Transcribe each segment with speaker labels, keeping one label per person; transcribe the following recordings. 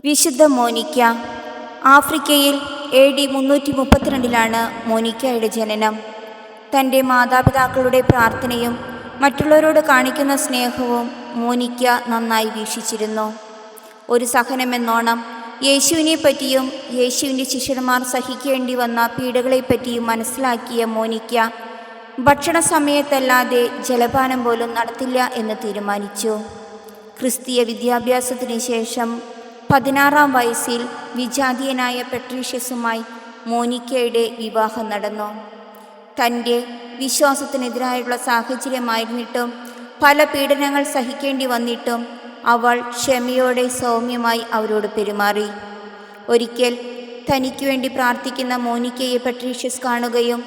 Speaker 1: വിശുദ്ധ മോനിക്ക. ആഫ്രിക്കയിൽ AD 332 മോനിക്കയുടെ ജനനം. തൻ്റെ മാതാപിതാക്കളുടെ പ്രാർത്ഥനയും മറ്റുള്ളവരോട് കാണിക്കുന്ന സ്നേഹവും മോനിക്ക നന്നായി വീക്ഷിച്ചിരുന്നു. ഒരു സഹനമെന്നോണം യേശുവിനെ പറ്റിയും യേശുവിൻ്റെ ശിഷ്യന്മാർ സഹിക്കേണ്ടി വന്ന പീഡകളെപ്പറ്റിയും മനസ്സിലാക്കിയ മോനിക്ക ഭക്ഷണ സമയത്തല്ലാതെ ജലപാനം പോലും നടത്തില്ല എന്ന് തീരുമാനിച്ചു. ക്രിസ്തീയ വിദ്യാഭ്യാസത്തിന് ശേഷം 16-ാം വയസ്സിൽ വിജാതീയനായ പെട്രീഷ്യസുമായി മോനിക്കയുടെ വിവാഹം നടന്നു. തൻ്റെ വിശ്വാസത്തിനെതിരായുള്ള സാഹചര്യമായിരുന്നിട്ടും പല പീഡനങ്ങൾ സഹിക്കേണ്ടി വന്നിട്ടും അവൾ ക്ഷമയോടെ സൗമ്യമായി അവരോട് പെരുമാറി. ഒരിക്കൽ തനിക്ക് വേണ്ടി പ്രാർത്ഥിക്കുന്ന മോനിക്കയെ പെട്രീഷ്യസ് കാണുകയും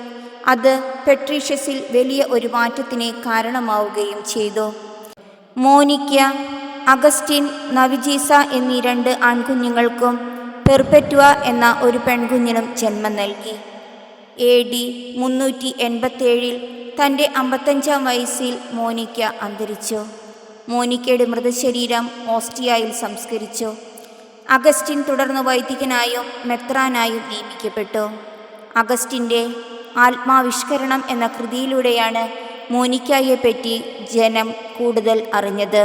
Speaker 1: അത് പെട്രീഷ്യസിൽ വലിയ ഒരു മാറ്റത്തിന് കാരണമാവുകയും ചെയ്തു. മോനിക്ക, അഗസ്റ്റിൻ, നവിജീസ എന്നീ 2 ആൺകുഞ്ഞുങ്ങൾക്കും പെർപെറ്റ്വ എന്ന ഒരു പെൺകുഞ്ഞിനും ജന്മം നൽകി. AD 387 തൻ്റെ 55-ാം വയസ്സിൽ മോനിക്ക അന്തരിച്ചു. മോനിക്കയുടെ മൃതശരീരം ഓസ്റ്റിയായിൽ സംസ്കരിച്ചു. അഗസ്റ്റിൻ തുടർന്ന് വൈദികനായും മെത്രാനായും നിയമിക്കപ്പെട്ടു. അഗസ്റ്റിൻ്റെ ആത്മാവിഷ്കരണം എന്ന കൃതിയിലൂടെയാണ് മോനിക്കയെപ്പറ്റി ജനം കൂടുതൽ അറിഞ്ഞത്.